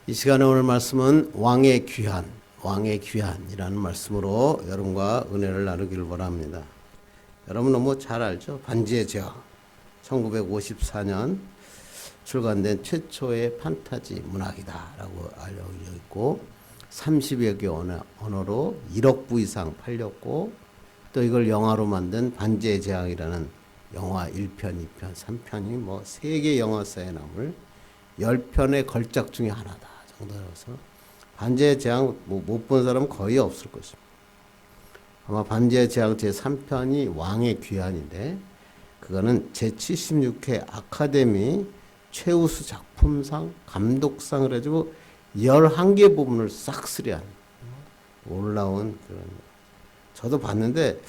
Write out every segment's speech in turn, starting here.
이 시간에 오늘 말씀은 왕의 귀한이라는 말씀으로 여러분과 은혜를 나누기를 바랍니다. 여러분 너무 잘 알죠? 반지의 제왕. 1954년 출간된 최초의 판타지 문학이다라고 알려져 있고 30여 개 언어로 1억 부 이상 팔렸고 또 이걸 영화로 만든 반지의 제왕이라는 영화 1편, 2편, 3편이 뭐 세계 영화사에 남을 10편의 걸작 중에 하나다 정도라서 반지의 제왕 못 본 사람은 거의 없을 것입니다. 아마 반지의 제왕 제3편이 왕의 귀환인데 그거는 제76회 아카데미 최우수 작품상, 감독상을 해주고 11개 부분을 싹쓸이한 올라온 그런. 저도 봤는데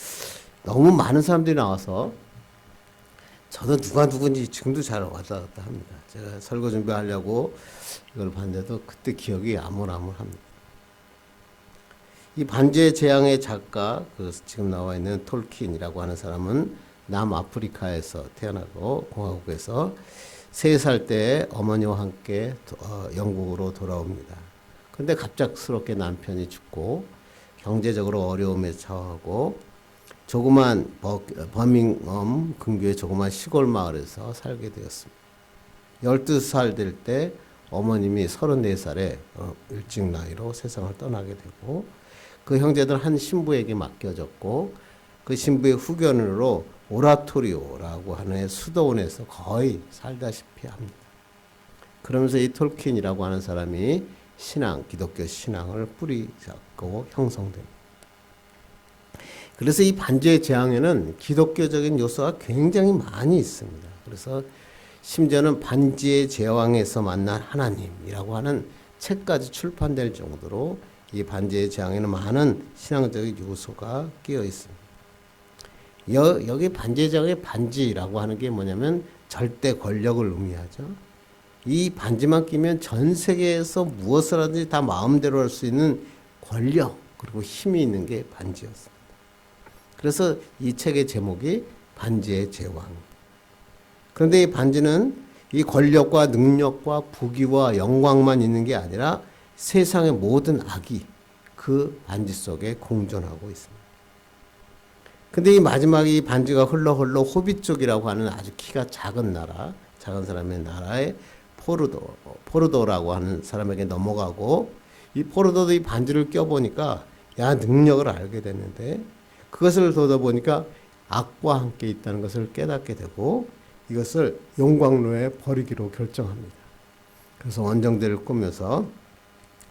너무 많은 사람들이 나와서 저도 누가 누군지 지금도 잘 왔다 갔다 합니다. 제가 설거 준비하려고 이걸 봤는데도 그때 기억이 아물아물합니다. 이 반지의 제왕의 작가, 지금 나와 있는 톨킨이라고 하는 사람은 남아프리카에서 태어나고 공화국에서 3살 때 어머니와 함께 영국으로 돌아옵니다. 그런데 갑작스럽게 남편이 죽고 경제적으로 어려움에 처하고 조그만 버밍엄 근교의 조그만 시골 마을에서 살게 되었습니다. 12살 될 때 어머님이 34살에 일찍 나이로 세상을 떠나게 되고 그 형제들 한 신부에게 맡겨졌고 그 신부의 후견으로 오라토리오라고 하는 수도원에서 거의 살다시피 합니다. 그러면서 이 톨킨이라고 하는 사람이 기독교 신앙을 뿌리 잡고 형성됩니다. 그래서 이 반지의 제왕에는 기독교적인 요소가 굉장히 많이 있습니다. 그래서 심지어는 반지의 제왕에서 만난 하나님이라고 하는 책까지 출판될 정도로 이 반지의 제왕에는 많은 신앙적인 요소가 끼어 있습니다. 여기 반지의 제왕의 반지라고 하는 게 뭐냐면 절대 권력을 의미하죠. 이 반지만 끼면 전 세계에서 무엇을 하든지 다 마음대로 할 수 있는 권력 그리고 힘이 있는 게 반지였습니다. 그래서 이 책의 제목이 반지의 제왕. 그런데 이 반지는 이 권력과 능력과 부귀와 영광만 있는 게 아니라 세상의 모든 악이 그 반지 속에 공존하고 있습니다. 근데 이 마지막에 이 반지가 흘러 호빗 쪽이라고 하는 아주 키가 작은 사람의 나라에 포르도라고 하는 사람에게 넘어가고 이 포르도도 이 반지를 껴보니까 능력을 알게 됐는데 그것을 보다 보니까 악과 함께 있다는 것을 깨닫게 되고 이것을 용광로에 버리기로 결정합니다. 그래서 원정대를 꾸며서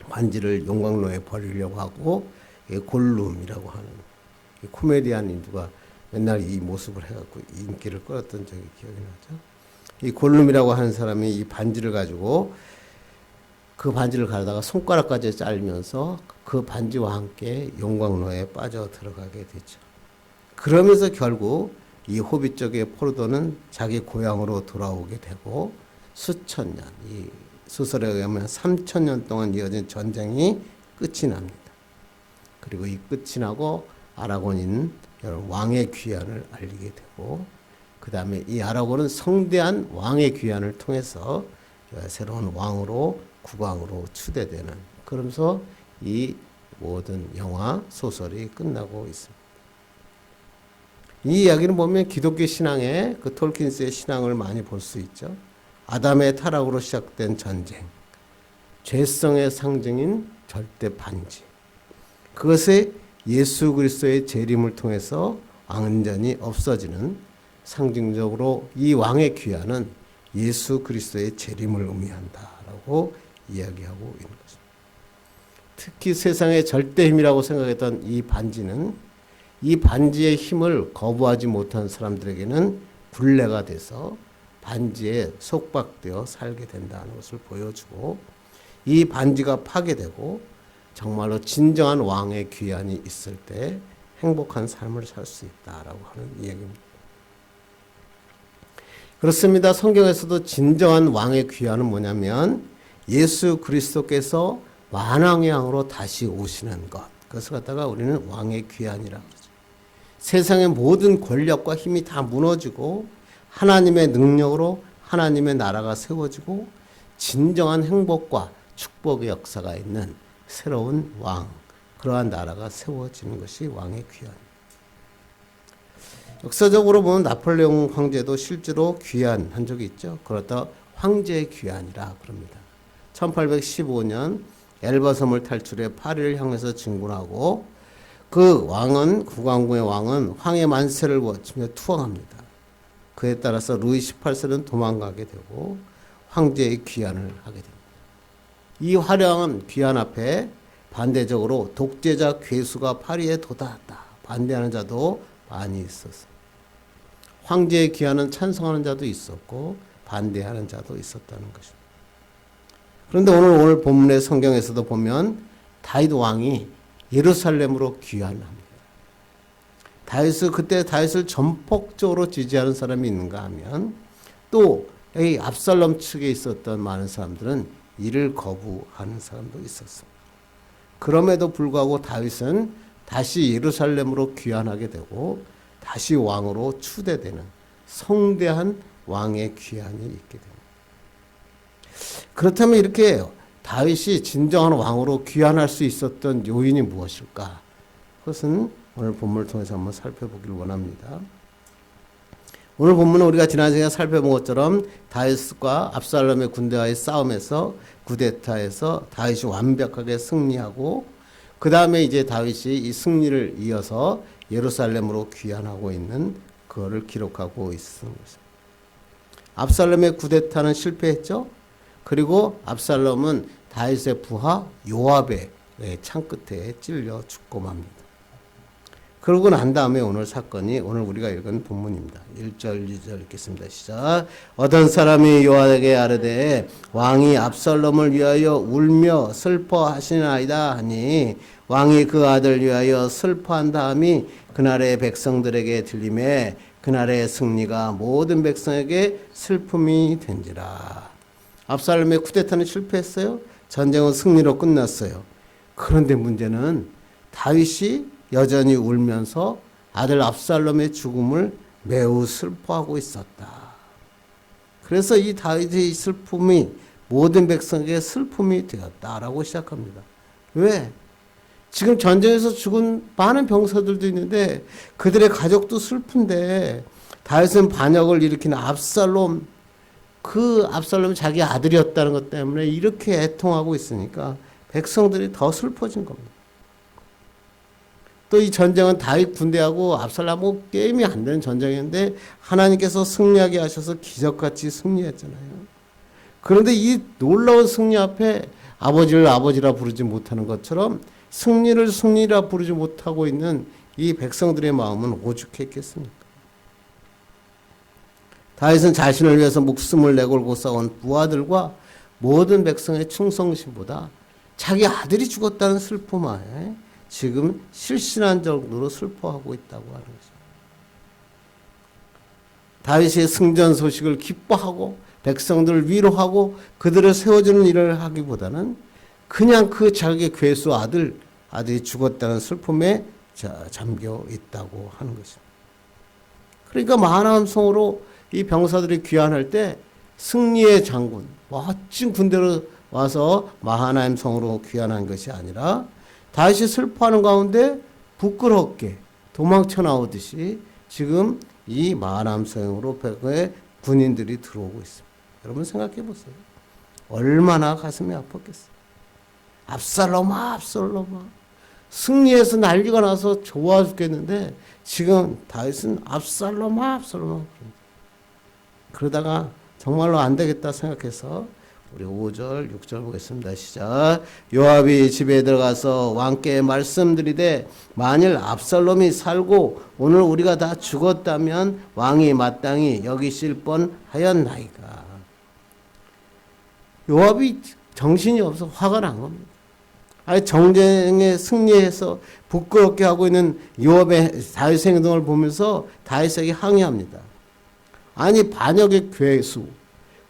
반지를 용광로에 버리려고 하고 골룸이라고 하는 코미디언 인두가 맨날 이 모습을 해갖고 인기를 끌었던 적이 기억이 나죠. 이 골룸이라고 하는 사람이 이 반지를 가지고 그 반지를 가다가 손가락까지 잘리면서 그 반지와 함께 용광로에 빠져 들어가게 되죠. 그러면서 결국 이 호빗 쪽의 포르도는 자기 고향으로 돌아오게 되고 수천 년, 이 소설에 의하면 3000년 동안 이어진 전쟁이 끝이 납니다. 그리고 이 끝이 나고 아라곤인 왕의 귀환을 알리게 되고 그 다음에 이 아라곤은 성대한 왕의 귀환을 통해서 새로운 왕으로 국왕으로 추대되는 그러면서 이 모든 영화 소설이 끝나고 있습니다. 이 이야기는 보면 기독교 신앙의 그 톨킨스의 신앙을 많이 볼 수 있죠. 아담의 타락으로 시작된 전쟁, 죄성의 상징인 절대 반지. 그것에 예수 그리스도의 재림을 통해서 완전히 없어지는 상징적으로 이 왕의 귀환은 예수 그리스도의 재림을 의미한다라고 이야기하고 있는 것입니다. 특히 세상의 절대 힘이라고 생각했던 이 반지는 이 반지의 힘을 거부하지 못한 사람들에게는 굴레가 돼서 반지에 속박되어 살게 된다는 것을 보여주고 이 반지가 파괴되고 정말로 진정한 왕의 귀환이 있을 때 행복한 삶을 살 수 있다라고 하는 이야기입니다. 그렇습니다. 성경에서도 진정한 왕의 귀환은 뭐냐면 예수 그리스도께서 만왕의 왕으로 다시 오시는 것. 그것을 갖다가 우리는 왕의 귀환이라고 그러죠. 세상의 모든 권력과 힘이 다 무너지고 하나님의 능력으로 하나님의 나라가 세워지고 진정한 행복과 축복의 역사가 있는 새로운 왕, 그러한 나라가 세워지는 것이 왕의 귀환. 역사적으로 보면 나폴레옹 황제도 실제로 귀환한 적이 있죠. 그렇다 황제의 귀환이라 그럽니다. 1815년 엘바섬을 탈출해 파리를 향해서 진군하고 그 왕은 국왕궁의 왕은 황해 만세를 거치며 투항합니다. 그에 따라서 루이 18세는 도망가게 되고 황제의 귀환을 하게 됩니다. 이 화려한 귀환 앞에 반대적으로 독재자 괴수가 파리에 도달했다. 반대하는 자도 많이 있었습니다. 황제의 귀환은 찬성하는 자도 있었고 반대하는 자도 있었다는 것입니다. 그런데 오늘 본문의 성경에서도 보면 다윗 왕이 예루살렘으로 귀환합니다. 그때 다윗을 전폭적으로 지지하는 사람이 있는가 하면 또 이 압살롬 측에 있었던 많은 사람들은 이를 거부하는 사람도 있었습니다. 그럼에도 불구하고 다윗은 다시 예루살렘으로 귀환하게 되고 다시 왕으로 추대되는 성대한 왕의 귀환이 있게 됩니다. 그렇다면 이렇게 다윗이 진정한 왕으로 귀환할 수 있었던 요인이 무엇일까? 그것은 오늘 본문을 통해서 한번 살펴보기를 원합니다. 오늘 본문은 우리가 지난 시간에 살펴본 것처럼 다윗과 압살롬의 군대와의 싸움에서 구데타에서 다윗이 완벽하게 승리하고 그 다음에 이제 다윗이 이 승리를 이어서 예루살렘으로 귀환하고 있는 그거를 기록하고 있습니다. 압살롬의 구데타는 실패했죠. 그리고 압살롬은 다윗의 부하 요압의 창 끝에 찔려 죽고 맙니다. 그러고 난 다음에 오늘 사건이 오늘 우리가 읽은 본문입니다. 1절 2절 읽겠습니다. 시작. 어떤 사람이 요압에게 아뢰되 왕이 압살롬을 위하여 울며 슬퍼하시나이다 하니 왕이 그 아들 위하여 슬퍼한 다음이 그날의 백성들에게 들리매 그날의 승리가 모든 백성에게 슬픔이 된지라. 압살롬의 쿠데타는 실패했어요. 전쟁은 승리로 끝났어요. 그런데 문제는 다윗이 여전히 울면서 아들 압살롬의 죽음을 매우 슬퍼하고 있었다. 그래서 이 다윗의 슬픔이 모든 백성에게 슬픔이 되었다라고 시작합니다. 왜? 지금 전쟁에서 죽은 많은 병사들도 있는데 그들의 가족도 슬픈데 다윗은 반역을 일으킨 압살롬, 그 압살롬이 자기 아들이었다는 것 때문에 이렇게 애통하고 있으니까 백성들이 더 슬퍼진 겁니다. 또 이 전쟁은 다윗 군대하고 압살롬하고 게임이 안 되는 전쟁이었는데 하나님께서 승리하게 하셔서 기적같이 승리했잖아요. 그런데 이 놀라운 승리 앞에 아버지를 아버지라 부르지 못하는 것처럼 승리를 승리라 부르지 못하고 있는 이 백성들의 마음은 오죽했겠습니까? 다윗은 자신을 위해서 목숨을 내걸고 싸운 부하들과 모든 백성의 충성심보다 자기 아들이 죽었다는 슬픔에 지금 실신한 정도로 슬퍼하고 있다고 하는 것입니다. 다윗의 승전 소식을 기뻐하고 백성들을 위로하고 그들을 세워주는 일을 하기보다는 그냥 그 자기 괴수 아들이 죽었다는 슬픔에 잠겨 있다고 하는 것입니다. 그러니까 마하나임 성으로 이 병사들이 귀환할 때 승리의 장군, 멋진 군대로 와서 마하나임 성으로 귀환한 것이 아니라 다윗이 슬퍼하는 가운데 부끄럽게 도망쳐 나오듯이 지금 이 마하나임 성으로 군인들이 들어오고 있습니다. 여러분 생각해 보세요. 얼마나 가슴이 아팠겠어요. 압살롬아, 압살롬아. 승리해서 난리가 나서 좋아 죽겠는데 지금 다윗은 압살롬아, 압살롬아. 그러다가 정말로 안 되겠다 생각해서 우리 5절, 6절 보겠습니다. 시작. 요압이 집에 들어가서 왕께 말씀드리되 만일 압살롬이 살고 오늘 우리가 다 죽었다면 왕이 마땅히 여기실 뻔하였나이까. 요압이 정신이 없어 화가 난 겁니다. 아니 정쟁에 승리해서 부끄럽게 하고 있는 요압의 다윗의 행동을 보면서 다윗에게 항의합니다. 아니 반역의 괴수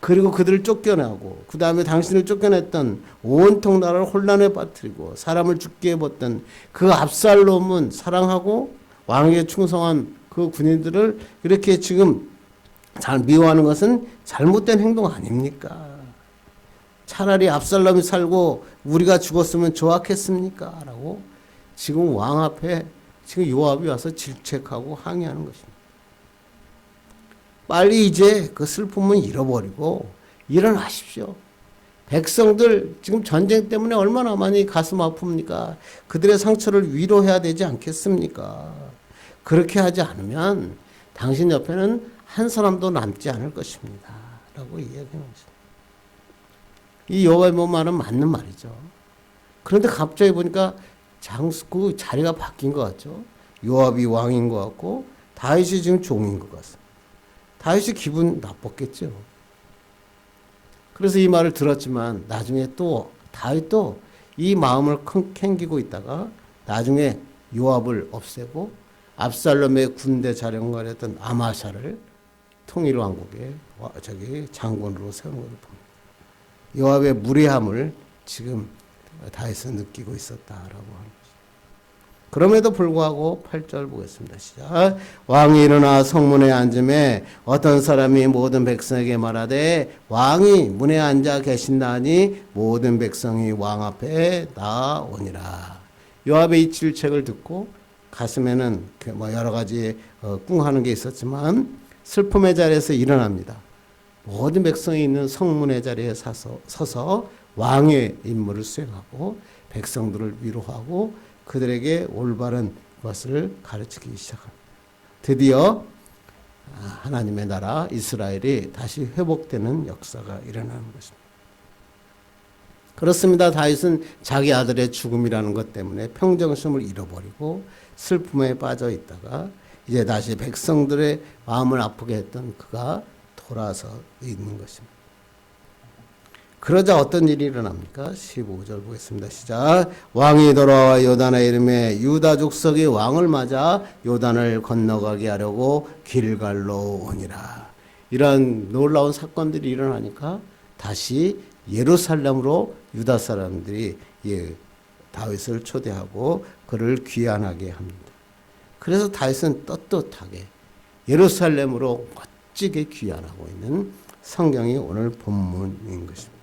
그리고 그들을 쫓겨나고 그 다음에 당신을 쫓겨냈던 온통 나라를 혼란에 빠뜨리고 사람을 죽게 해봤던 그 압살롬은 사랑하고 왕에게 충성한 그 군인들을 이렇게 지금 잘 미워하는 것은 잘못된 행동 아닙니까? 차라리 압살롬이 살고 우리가 죽었으면 좋았겠습니까? 라고 지금 왕 앞에 지금 요압이 와서 질책하고 항의하는 것입니다. 빨리 이제 그 슬픔은 잃어버리고 일어나십시오. 백성들 지금 전쟁 때문에 얼마나 많이 가슴 아픕니까? 그들의 상처를 위로해야 되지 않겠습니까? 그렇게 하지 않으면 당신 옆에는 한 사람도 남지 않을 것입니다. 라고 이야기하는 것입니다. 이 요압의 말은 맞는 말이죠. 그런데 갑자기 보니까 그 자리가 바뀐 것 같죠. 요압이 왕인 것 같고 다윗이 지금 종인 것 같습니다. 다윗이 기분 나빴겠죠. 그래서 이 말을 들었지만 나중에 또 다윗도 이 마음을 캥기고 있다가 나중에 요압을 없애고 압살롬의 군대 자령관이었던 아마샤를 통일 왕국의 장군으로 세우는 것을 봅니다. 요압의 무례함을 지금 다윗은 느끼고 있었다라고 하는 것입니다. 그럼에도 불구하고 8절 보겠습니다. 시작. 왕이 일어나 성문에 앉음에 어떤 사람이 모든 백성에게 말하되 왕이 문에 앉아 계신다니 모든 백성이 왕 앞에 나오니라. 요압의 이 질책을 듣고 가슴에는 여러 가지 꿍하는 게 있었지만 슬픔의 자리에서 일어납니다. 모든 백성이 있는 성문의 자리에 서서 왕의 임무를 수행하고 백성들을 위로하고 그들에게 올바른 것을 가르치기 시작합니다. 드디어 하나님의 나라 이스라엘이 다시 회복되는 역사가 일어나는 것입니다. 그렇습니다. 다윗은 자기 아들의 죽음이라는 것 때문에 평정심을 잃어버리고 슬픔에 빠져 있다가 이제 다시 백성들의 마음을 아프게 했던 그가 돌아서 있는 것입니다. 그러자 어떤 일이 일어납니까? 15절 보겠습니다. 시작. 왕이 돌아와 요단에 이름에 유다 족속이 왕을 맞아 요단을 건너가게 하려고 길갈로 오니라. 이런 놀라운 사건들이 일어나니까 다시 예루살렘으로 유다 사람들이 다윗을 초대하고 그를 귀환하게 합니다. 그래서 다윗은 떳떳하게 예루살렘으로 멋지게 귀환하고 있는 성경이 오늘 본문인 것입니다.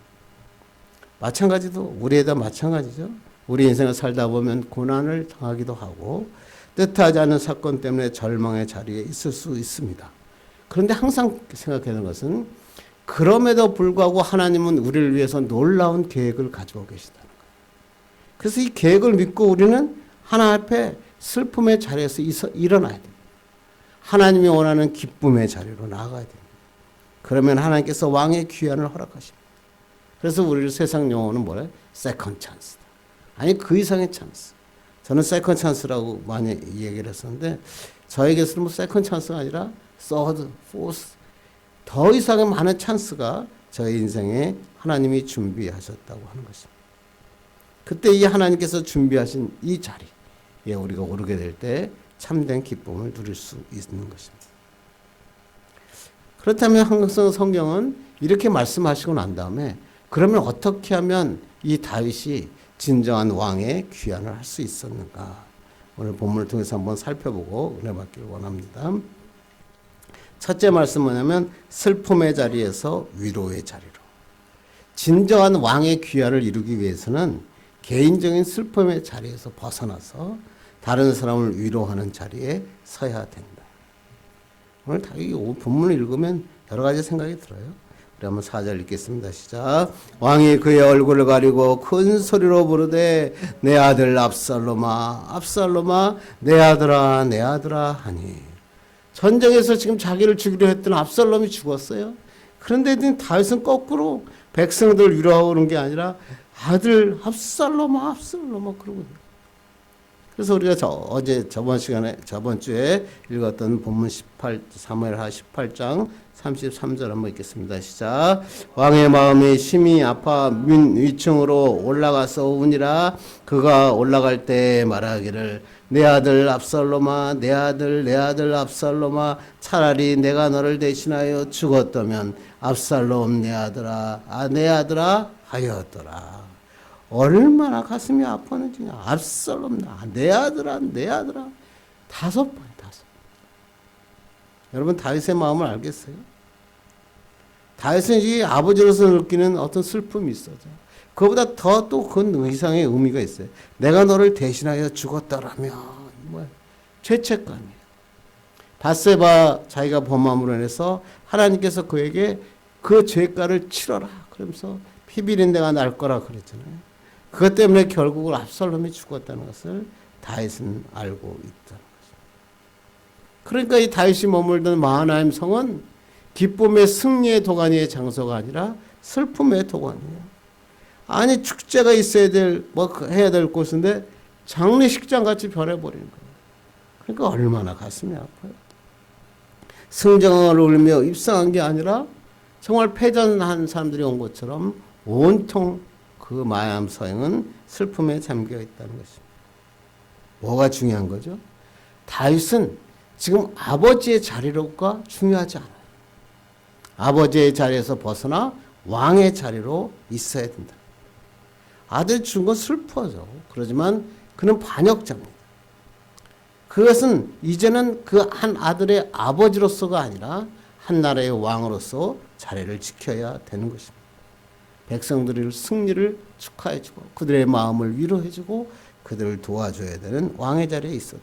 마찬가지도 우리에다 마찬가지죠. 우리 인생을 살다 보면 고난을 당하기도 하고 뜻하지 않은 사건 때문에 절망의 자리에 있을 수 있습니다. 그런데 항상 생각하는 것은 그럼에도 불구하고 하나님은 우리를 위해서 놀라운 계획을 가지고 계시다는 거예요. 그래서 이 계획을 믿고 우리는 하나님 앞에 슬픔의 자리에서 일어나야 됩니다. 하나님이 원하는 기쁨의 자리로 나아가야 됩니다. 그러면 하나님께서 왕의 귀환을 허락하십니다. 그래서 우리 세상 용어는 뭐래? 세컨 찬스. 아니 그 이상의 찬스. 저는 세컨 찬스라고 많이 얘기를 했었는데 저에게서는 세컨 찬스가 아니라 서드, 포스 더 이상의 많은 찬스가 저의 인생에 하나님이 준비하셨다고 하는 것입니다. 그때 이 하나님께서 준비하신 이 자리에 우리가 오르게 될 때 참된 기쁨을 누릴 수 있는 것입니다. 그렇다면 항상 성경은 이렇게 말씀하시고 난 다음에 그러면 어떻게 하면 이 다윗이 진정한 왕의 귀환을 할 수 있었는가? 오늘 본문을 통해서 한번 살펴보고 은혜 받기를 원합니다. 첫째 말씀은 뭐냐면 슬픔의 자리에서 위로의 자리로. 진정한 왕의 귀환을 이루기 위해서는 개인적인 슬픔의 자리에서 벗어나서 다른 사람을 위로하는 자리에 서야 된다. 오늘 다윗이 본문을 읽으면 여러 가지 생각이 들어요. 한번 4절 읽겠습니다. 시작. 왕이 그의 얼굴을 가리고 큰 소리로 부르되 내 아들 압살롬아 압살롬아 내 아들아 내 아들아 하니. 전쟁에서 지금 자기를 죽이려 했던 압살롬이 죽었어요. 그런데 다윗은 거꾸로 백성들을 위로하고 그런 게 아니라 아들 압살롬아 압살롬아 그러거든요. 그래서 우리가 저번 주에 읽었던 본문 사무엘하 18장 33절 한번 읽겠습니다. 시작. 왕의 마음이 심히 아파 위층으로 올라가서 우니라. 그가 올라갈 때 말하기를 내 아들 압살롬아 내 아들 압살롬아 차라리 내가 너를 대신하여 죽었다면 압살롬 내 아들아 하였더라. 얼마나 가슴이 아팠는지. 압살롬 내 아들아 5번. 여러분 다윗의 마음을 알겠어요? 다윗은 이 아버지로서 느끼는 어떤 슬픔이 있어요. 그보다 더 또 그 이상의 의미가 있어요. 내가 너를 대신하여 죽었더라면 뭐 죄책감이에요. 밧세바 자기가 범함으로 인해서 하나님께서 그에게 그 죄가를 치러라 그러면서 피비린내가 날 거라 그랬잖아요. 그것 때문에 결국은 압살롬이 죽었다는 것을 다윗은 알고 있다는 것입니다. 그러니까 이 다윗이 머물던 마하나임 성은 기쁨의 승리의 도가니의 장소가 아니라 슬픔의 도가니예요. 아니 축제가 있어야 될 뭐 해야 될 곳인데 장례식장 같이 변해버리는 거예요. 그러니까 얼마나 가슴이 아파요. 승정을 울며 입성한 게 아니라 정말 패전한 사람들이 온 것처럼 온통 그 마하나임 성은 슬픔에 잠겨 있다는 것입니다. 뭐가 중요한 거죠? 다윗은 지금 아버지의 자리로가 중요하지 않아요. 아버지의 자리에서 벗어나 왕의 자리로 있어야 된다. 아들 죽은 건 슬퍼져. 그러지만 그는 반역자입니다. 그것은 이제는 그 한 아들의 아버지로서가 아니라 한 나라의 왕으로서 자리를 지켜야 되는 것입니다. 백성들의 승리를 축하해주고 그들의 마음을 위로해주고 그들을 도와줘야 되는 왕의 자리에 있었다.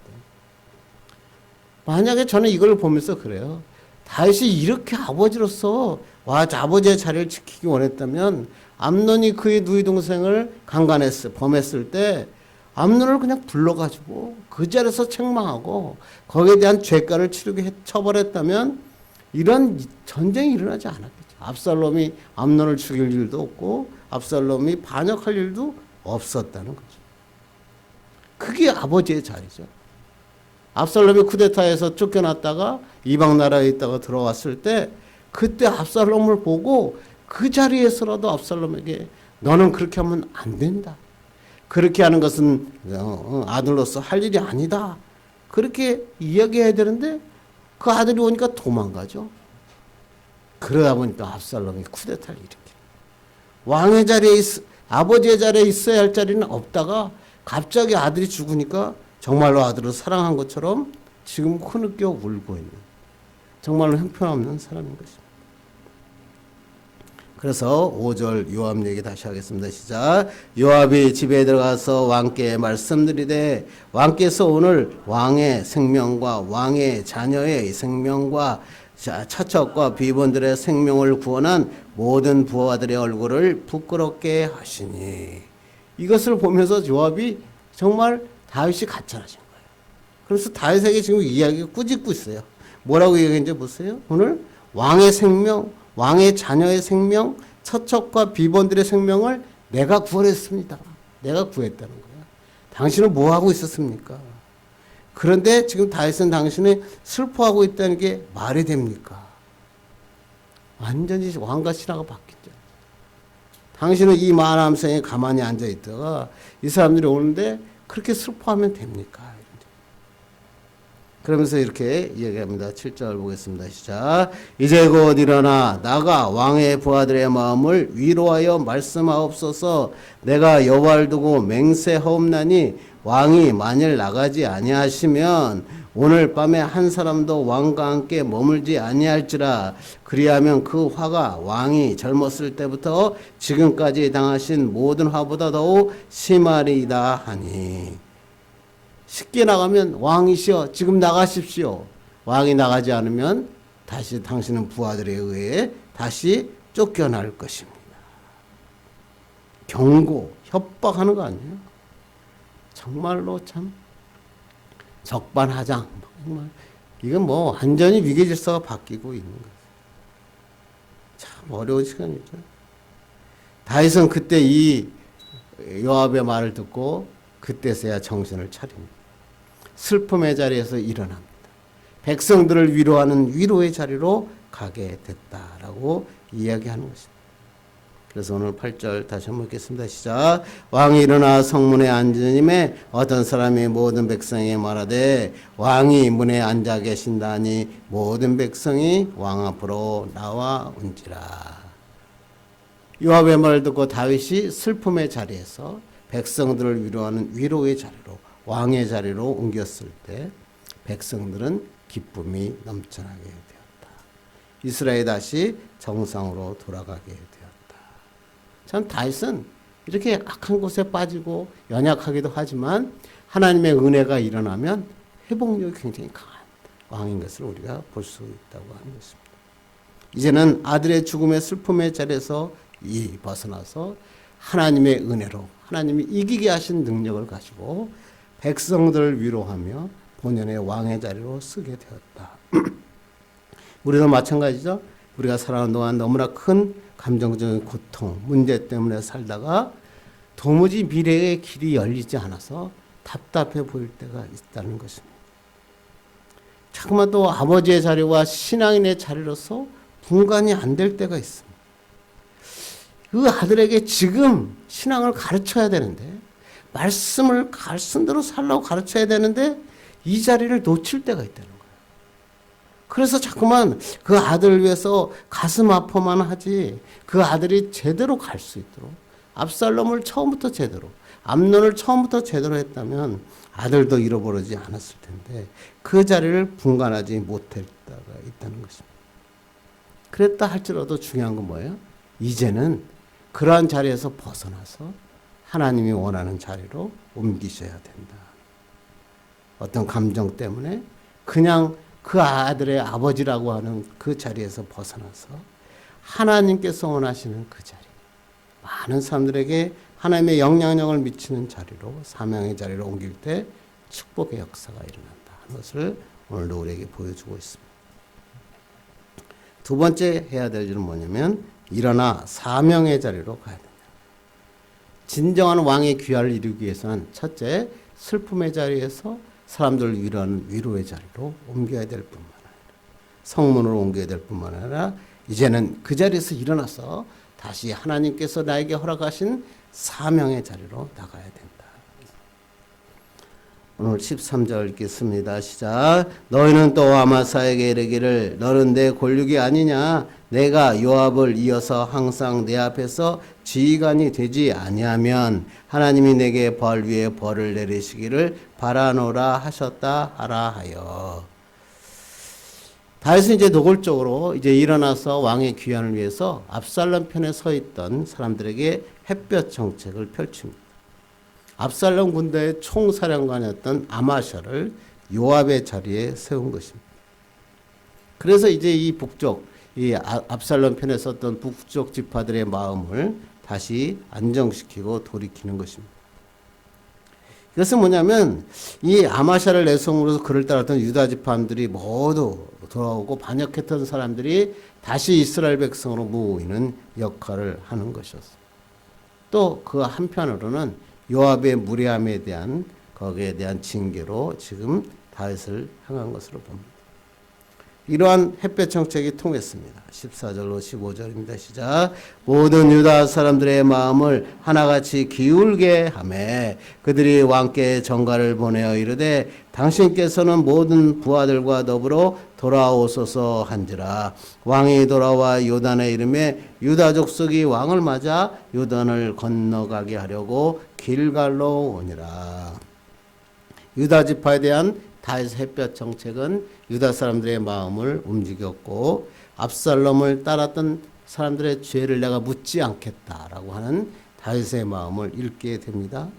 만약에 저는 이걸 보면서 그래요. 다윗이 이렇게 아버지로서 아버지의 자리를 지키기 원했다면 암논이 그의 누이 동생을 범했을 때 암논을 그냥 불러가지고 그 자리에서 책망하고 거기에 대한 죄가를 치르게 처벌했다면 이런 전쟁이 일어나지 않았겠죠. 압살롬이 암논을 죽일 일도 없고 압살롬이 반역할 일도 없었다는 거죠. 그게 아버지의 자리죠. 압살롬이 쿠데타에서 쫓겨났다가 이방 나라에 있다가 들어왔을 때 그때 압살롬을 보고 그 자리에서라도 압살롬에게 너는 그렇게 하면 안 된다. 그렇게 하는 것은 아들로서 할 일이 아니다. 그렇게 이야기해야 되는데 그 아들이 오니까 도망가죠. 그러다 보니까 압살롬이 쿠데타를 일으켜요. 왕의 자리에 아버지의 자리에 있어야 할 자리는 없다가 갑자기 아들이 죽으니까 정말로 아들을 사랑한 것처럼 지금 흐느껴 울고 있는 정말로 형편없는 사람인 것입니다. 그래서 5절 요압 얘기 다시 하겠습니다. 시작. 요압이 집에 들어가서 왕께 말씀드리되 왕께서 오늘 왕의 생명과 왕의 자녀의 생명과 처척과 비번들의 생명을 구원한 모든 부하들의 얼굴을 부끄럽게 하시니. 이것을 보면서 요압이 정말 다윗이 가짜라진 거예요. 그래서 다윗에게 지금 이야기가 꾸짖고 있어요. 뭐라고 얘기했는지 보세요. 오늘 왕의 생명, 왕의 자녀의 생명, 처척과 비번들의 생명을 내가 구원했습니다. 내가 구했다는 거예요. 당신은 뭐 하고 있었습니까? 그런데 지금 다윗은 당신이 슬퍼하고 있다는 게 말이 됩니까? 완전히 왕과 신하가 바뀌죠. 당신은 이 마하나임 성에 가만히 앉아 있다가 이 사람들이 오는데 그렇게 슬퍼하면 됩니까? 그러면서 이렇게 이야기합니다. 7절 보겠습니다. 시작. 이제 곧 일어나 나가 왕의 부하들의 마음을 위로하여 말씀하옵소서. 내가 여호와를 두고 맹세하옵나니 왕이 만일 나가지 아니하시면 오늘 밤에 한 사람도 왕과 함께 머물지 아니할지라. 그리하면 그 화가 왕이 젊었을 때부터 지금까지 당하신 모든 화보다 더욱 심하리이다 하니. 쉽게 나가면 왕이시여 지금 나가십시오. 왕이 나가지 않으면 다시 당신은 부하들에 의해 다시 쫓겨날 것입니다. 경고, 협박하는 거 아니에요? 정말로 참 적반하장. 정말 이건 뭐 완전히 위계 질서가 바뀌고 있는 거예요. 참 어려운 시간이죠. 다윗은 그때 이 요압의 말을 듣고 그때서야 정신을 차립니다. 슬픔의 자리에서 일어납니다. 백성들을 위로하는 위로의 자리로 가게 됐다라고 이야기하는 것입니다. 그래서 오늘 8절 다시 한번 읽겠습니다. 시작. 왕이 일어나 성문에 앉으님에 어떤 사람이 모든 백성에게 말하되 왕이 문에 앉아 계신다니 모든 백성이 왕 앞으로 나와 온지라. 요압의 말을 듣고 다윗이 슬픔의 자리에서 백성들을 위로하는 위로의 자리로 왕의 자리로 옮겼을 때 백성들은 기쁨이 넘쳐나게 되었다. 이스라엘이 다시 정상으로 돌아가게 되었다. 참 다윗은 이렇게 악한 곳에 빠지고 연약하기도 하지만 하나님의 은혜가 일어나면 회복력이 굉장히 강한 왕인 것을 우리가 볼 수 있다고 하는 것입니다. 이제는 아들의 죽음의 슬픔의 자리에서 벗어나서 하나님의 은혜로 하나님이 이기게 하신 능력을 가지고 백성들을 위로하며 본연의 왕의 자리로 쓰게 되었다. 우리도 마찬가지죠. 우리가 살아가는 동안 너무나 큰 감정적인 고통, 문제 때문에 살다가 도무지 미래의 길이 열리지 않아서 답답해 보일 때가 있다는 것입니다. 자꾸만 또 아버지의 자리와 신앙인의 자리로서 분간이 안 될 때가 있습니다. 그 아들에게 지금 신앙을 가르쳐야 되는데, 말씀을 말씀대로 살라고 가르쳐야 되는데 이 자리를 놓칠 때가 있다는 거예요. 그래서 자꾸만 그 아들을 위해서 가슴 아파만 하지 그 아들이 제대로 갈 수 있도록, 압살롬을 처음부터 제대로, 암논을 처음부터 제대로 했다면 아들도 잃어버리지 않았을 텐데 그 자리를 분간하지 못할 때가 있다는 것입니다. 그랬다 할지라도 중요한 건 뭐예요? 이제는 그러한 자리에서 벗어나서 하나님이 원하는 자리로 옮기셔야 된다. 어떤 감정 때문에 그냥 그 아들의 아버지라고 하는 그 자리에서 벗어나서 하나님께서 원하시는 그 자리, 많은 사람들에게 하나님의 영향력을 미치는 자리로, 사명의 자리로 옮길 때 축복의 역사가 일어난다 하는 것을 오늘도 우리에게 보여주고 있습니다. 두 번째 해야 될 일은 뭐냐면 일어나 사명의 자리로 가야 된다. 진정한 왕의 귀화를 이루기 위해서는 첫째, 슬픔의 자리에서 사람들을 위로하는 위로의 자리로 옮겨야 될 뿐만 아니라, 성문으로 옮겨야 될 뿐만 아니라 이제는 그 자리에서 일어나서 다시 하나님께서 나에게 허락하신 사명의 자리로 나가야 된다. 오늘 13절 읽겠습니다. 시작. 너희는 또 아마사에게 이르기를 너는 내 권력이 아니냐? 내가 요압을 이어서 항상 내 앞에서 지휘관이 되지 아니하면 하나님이 내게 벌 위에 벌을 내리시기를 바라노라 하셨다 하라 하여. 다윗은 이제 노골적으로 이제 일어나서 왕의 귀환을 위해서 압살롬 편에 서 있던 사람들에게 햇볕 정책을 펼칩니다. 압살롬 군대의 총사령관이었던 아마샤를 요압의 자리에 세운 것입니다. 그래서 이제 이 북쪽, 이 압살롬 편에 섰던 북쪽 지파들의 마음을 다시 안정시키고 돌이키는 것입니다. 이것은 뭐냐면 이 아마샤를 내성으로서 그를 따랐던 유다 지파들이 모두 돌아오고 반역했던 사람들이 다시 이스라엘 백성으로 모이는 역할을 하는 것이었습니다. 또 그 한편으로는 요압의 무례함에 대한 거기에 대한 징계로 지금 다윗을 향한 것으로 봅니다. 이러한 햇볕 정책이 통했습니다. 14절로 15절입니다. 시작. 모든 유다 사람들의 마음을 하나같이 기울게 하며 그들이 왕께 전가를 보내어 이르되 당신께서는 모든 부하들과 더불어 돌아오소서 한지라. 왕이 돌아와 요단에 이르매 유다 족속이 왕을 맞아 요단을 건너가게 하려고 길갈로 오니라. 유다 지파에 대한 다윗의 햇볕 정책은 유다 사람들의 마음을 움직였고 압살롬을 따랐던 사람들의 죄를 내가 묻지 않겠다라고 하는 다윗의 마음을 읽게 됩니다.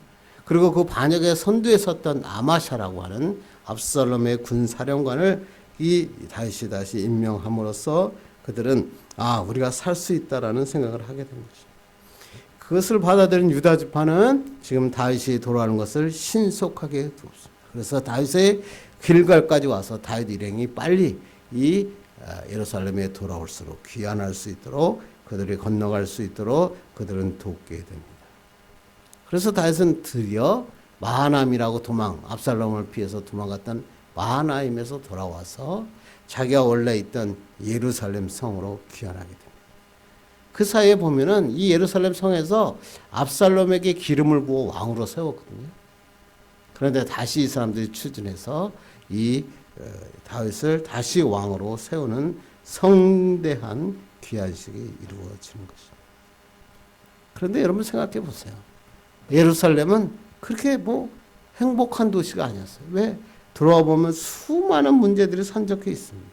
그리고 그 반역의 선두에 섰던 아마샤라고 하는 압살롬의 군사령관을 이 다윗이 다시 임명함으로써 그들은 우리가 살 수 있다라는 생각을 하게 된 것입니다. 그것을 받아들인 유다 지파는 지금 다윗이 돌아오는 것을 신속하게 두었습니다. 그래서 다윗의 길갈까지 와서 다윗 일행이 빨리 이 예루살렘에 돌아올수록 귀환할 수 있도록 그들이 건너갈 수 있도록 그들은 돕게 됩니다. 그래서 다윗은 드디어 마하나임이라고 압살롬을 피해서 도망갔던 마하나임에서 돌아와서 자기가 원래 있던 예루살렘 성으로 귀환하게 됩니다. 그 사이에 보면은 이 예루살렘 성에서 압살롬에게 기름을 부어 왕으로 세웠거든요. 그런데 다시 이 사람들이 추진해서 이 다윗을 다시 왕으로 세우는 성대한 귀환식이 이루어지는 것입니다. 그런데 여러분 생각해 보세요. 예루살렘은 그렇게 행복한 도시가 아니었어요. 왜? 들어와 보면 수많은 문제들이 산적해 있습니다.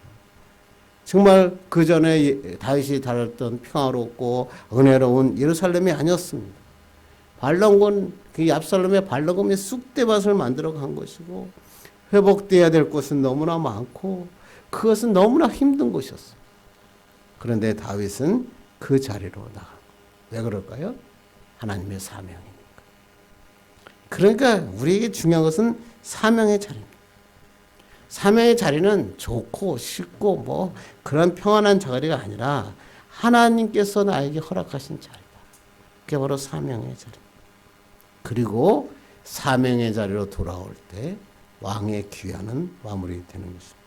정말 그 전에 다윗이 다뤘던 평화롭고 은혜로운 예루살렘이 아니었습니다. 반란군, 그 압살롬의 반란군이 쑥대밭을 만들어 간 것이고 회복돼야 될 것은 너무나 많고 그것은 너무나 힘든 것이었어요. 그런데 다윗은 그 자리로 나간 거예요. 왜 그럴까요? 하나님의 사명이니까. 그러니까 우리에게 중요한 것은 사명의 자리입니다. 사명의 자리는 좋고 쉽고 뭐 그런 평안한 자리가 아니라 하나님께서 나에게 허락하신 자리다. 그게 바로 사명의 자리. 그리고 사명의 자리로 돌아올 때 왕의 귀환은 마무리되는 것입니다.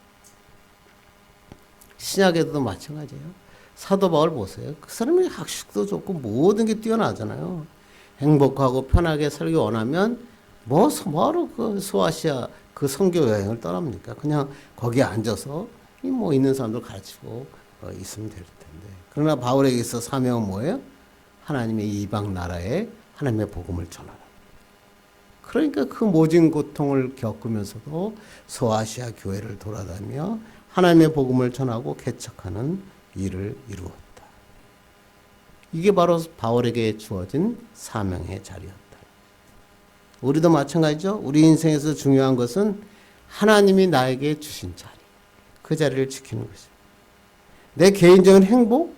신약에도 마찬가지예요. 사도 바울 보세요. 그 사람이 학식도 좋고 모든 게 뛰어나잖아요. 행복하고 편하게 살기 원하면 뭐하러 그 소아시아 그 선교 여행을 떠납니까? 그냥 거기에 앉아서 뭐 있는 사람들 가르치고 있으면 될 텐데. 그러나 바울에게 있어 사명은 뭐예요? 하나님의 이방 나라에 하나님의 복음을 전하라. 그러니까 그 모진 고통을 겪으면서도 소아시아 교회를 돌아다니며 하나님의 복음을 전하고 개척하는 일을 이루었다. 이게 바로 바울에게 주어진 사명의 자리였다. 우리도 마찬가지죠. 우리 인생에서 중요한 것은 하나님이 나에게 주신 자리, 그 자리를 지키는 것입니다. 내 개인적인 행복,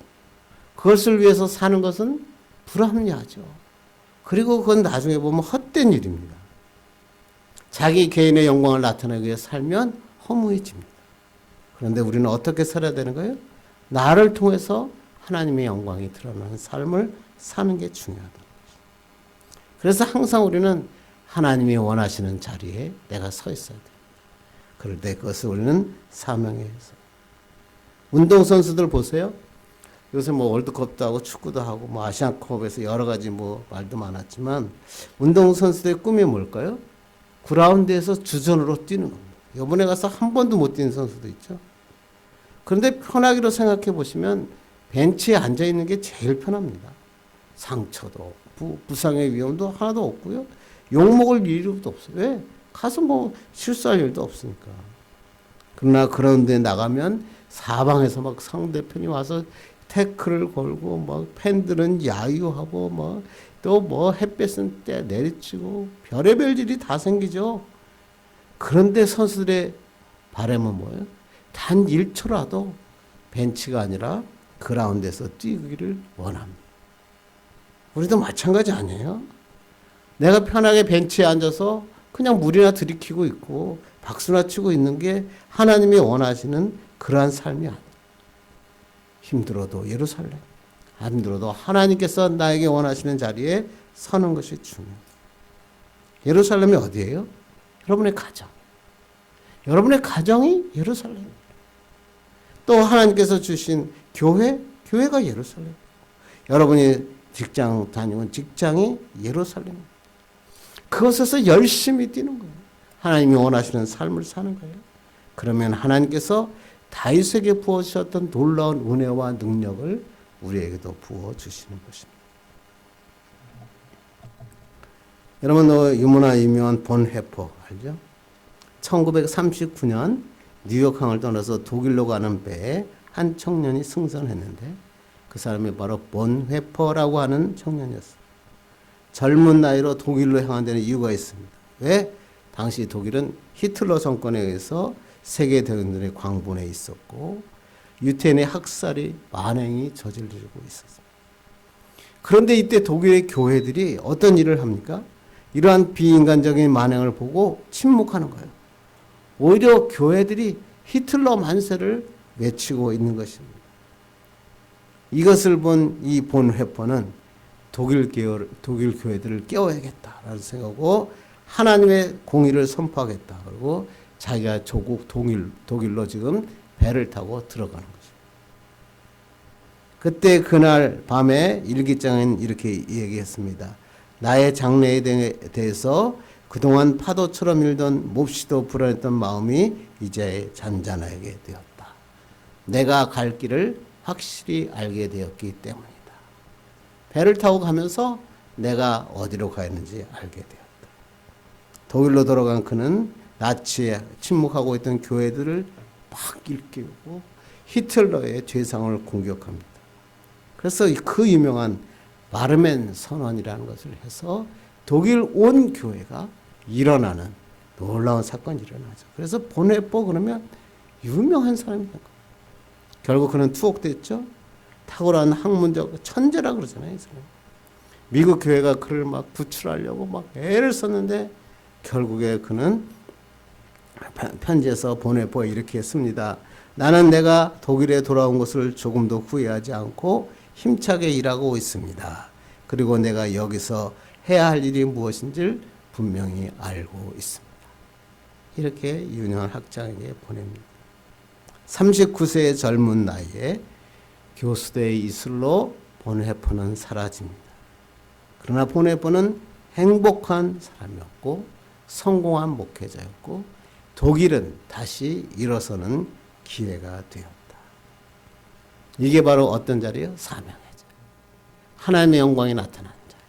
그것을 위해서 사는 것은 불합리하죠. 그리고 그건 나중에 보면 헛된 일입니다. 자기 개인의 영광을 나타내기 위해 살면 허무해집니다. 그런데 우리는 어떻게 살아야 되는 거예요? 나를 통해서 하나님의 영광이 드러나는 삶을 사는 게 중요하다는 거죠. 그래서 항상 우리는 하나님이 원하시는 자리에 내가 서 있어야 돼요. 그럴 때 그것을 우리는 사명에 해서. 운동선수들 보세요. 요새 뭐 월드컵도 하고 축구도 하고 뭐 아시안컵에서 여러 가지 뭐 말도 많았지만 운동선수들의 꿈이 뭘까요? 그라운드에서 주전으로 뛰는 겁니다. 이번에 가서 한 번도 못 뛰는 선수도 있죠. 그런데 편하기로 생각해 보시면 벤치에 앉아 있는 게 제일 편합니다. 상처도 없고 부상의 위험도 하나도 없고요. 욕먹을 일도 없어요. 왜? 가서 뭐 실수할 일도 없으니까. 그러나 그런 데 나가면 사방에서 막 상대편이 와서 태클을 걸고 막 팬들은 야유하고 뭐 또 뭐 햇볕은 때 내리치고 별의별 일이 다 생기죠. 그런데 선수들의 바람은 뭐예요? 단 1초라도 벤치가 아니라 그라운드에서 뛰기를 원합니다. 우리도 마찬가지 아니에요? 내가 편하게 벤치에 앉아서 그냥 물이나 들이키고 있고 박수나 치고 있는 게 하나님이 원하시는 그러한 삶이 아니에요. 힘들어도 예루살렘, 힘들어도 하나님께서 나에게 원하시는 자리에 서는 것이 중요해요. 예루살렘이 어디예요? 여러분의 가정. 여러분의 가정이 예루살렘입니다. 또 하나님께서 주신 교회가 예루살렘. 여러분이 직장 다니는 직장이 예루살렘입니다. 그것에서 열심히 뛰는 거예요. 하나님이 원하시는 삶을 사는 거예요. 그러면 하나님께서 다윗에게 부어주셨던 놀라운 은혜와 능력을 우리에게도 부어주시는 것입니다. 여러분, 유머나 유명한 본 회퍼 알죠? 1939년 뉴욕항을 떠나서 독일로 가는 배에 한 청년이 승선했는데 그 사람이 바로 본 회퍼라고 하는 청년이었어요. 젊은 나이로 독일로 향한 데는 이유가 있습니다. 왜? 당시 독일은 히틀러 정권에 의해서 세계 대국들의 광분에 있었고 유태인의 학살이 만행이 저질리고 있었습니다. 그런데 이때 독일의 교회들이 어떤 일을 합니까? 이러한 비인간적인 만행을 보고 침묵하는 거예요. 오히려 교회들이 히틀러 만세를 외치고 있는 것입니다. 이것을 본 이 본 회퍼는 독일 교회들을 깨워야겠다라는 생각으로 하나님의 공의를 선포하겠다. 그리고 자기가 조국 독일로 지금 배를 타고 들어가는 거죠. 그때 그날 밤에 일기장은 이렇게 얘기했습니다. 나의 장래에 대해서 그동안 파도처럼 일던 몹시도 불안했던 마음이 이제 잔잔하게 되었다. 내가 갈 길을 확실히 알게 되었기 때문이다. 배를 타고 가면서 내가 어디로 가야 하는지 알게 되었다. 독일로 돌아간 그는 나치에 침묵하고 있던 교회들을 막 일깨우고 히틀러의 죄상을 공격합니다. 그래서 그 유명한 바르멘 선언이라는 것을 해서 독일 온 교회가 일어나는 놀라운 사건이 일어나죠. 그래서 보네포 그러면 유명한 사람입니다. 결국 그는 투옥됐죠. 탁월한 학문적 천재라 그러잖아요. 이 사람. 미국 교회가 그를 막 구출하려고 막 애를 썼는데 결국에 그는 편지에서 보네포에 이렇게 했습니다. 나는 내가 독일에 돌아온 것을 조금도 후회하지 않고 힘차게 일하고 있습니다. 그리고 내가 여기서 해야 할 일이 무엇인지를 분명히 알고 있습니다. 이렇게 유명한 학장에게 보냅니다. 39세의 젊은 나이에 교수대의 이슬로 보네포는 사라집니다. 그러나 보네포는 행복한 사람이었고 성공한 목회자였고 독일은 다시 일어서는 기회가 되었다. 이게 바로 어떤 자리예요? 사명의 자리. 하나님의 영광이 나타나는 자리.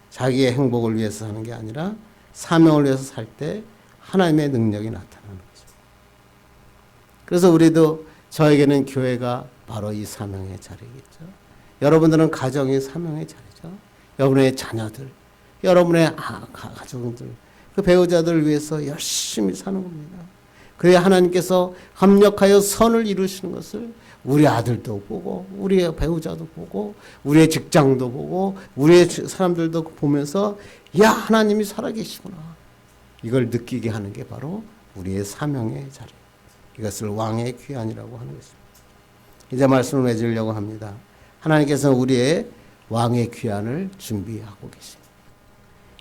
자기의 행복을 위해서 사는 게 아니라 사명을 위해서 살 때 하나님의 능력이 나타나는 거죠. 그래서 우리도 저에게는 교회가 바로 이 사명의 자리겠죠. 여러분들은 가정이 사명의 자리죠. 여러분의 자녀들, 여러분의 가족들, 그 배우자들을 위해서 열심히 사는 겁니다. 그래야 하나님께서 합력하여 선을 이루시는 것을 우리 아들도 보고 우리의 배우자도 보고 우리의 직장도 보고 우리의 사람들도 보면서 야 하나님이 살아계시구나. 이걸 느끼게 하는 게 바로 우리의 사명의 자리. 이것을 왕의 귀환이라고 하는 것입니다. 이제 말씀을 맺으려고 합니다. 하나님께서는 우리의 왕의 귀환을 준비하고 계십니다.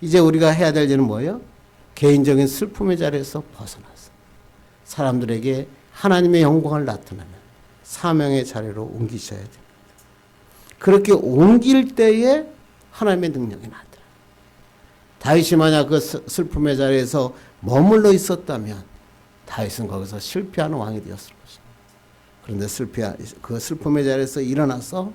이제 우리가 해야 될 일은 뭐예요? 개인적인 슬픔의 자리에서 벗어나서 사람들에게 하나님의 영광을 나타내는 사명의 자리로 옮기셔야 됩니다. 그렇게 옮길 때에 하나님의 능력이 나타나요. 다윗이 만약 그 슬픔의 자리에서 머물러 있었다면 다윗은 거기서 실패하는 왕이 되었을 것입니다. 그런데 그 슬픔의 자리에서 일어나서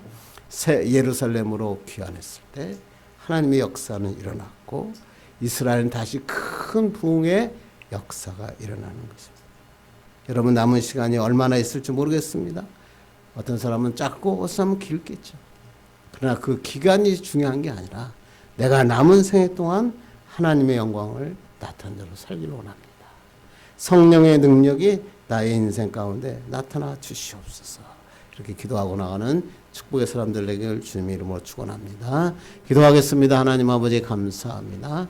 새 예루살렘으로 귀환했을 때 하나님의 역사는 일어났고 이스라엘은 다시 큰 부흥의 역사가 일어나는 것입니다. 여러분 남은 시간이 얼마나 있을지 모르겠습니다. 어떤 사람은 짧고 어떤 사람은 길겠죠. 그러나 그 기간이 중요한 게 아니라 내가 남은 생애 동안 하나님의 영광을 나타낸 대로 살기를 원합니다. 성령의 능력이 나의 인생 가운데 나타나 주시옵소서. 이렇게 기도하고 나가는 축복의 사람들에게 주님의 이름으로 축원합니다. 기도하겠습니다. 하나님 아버지 감사합니다.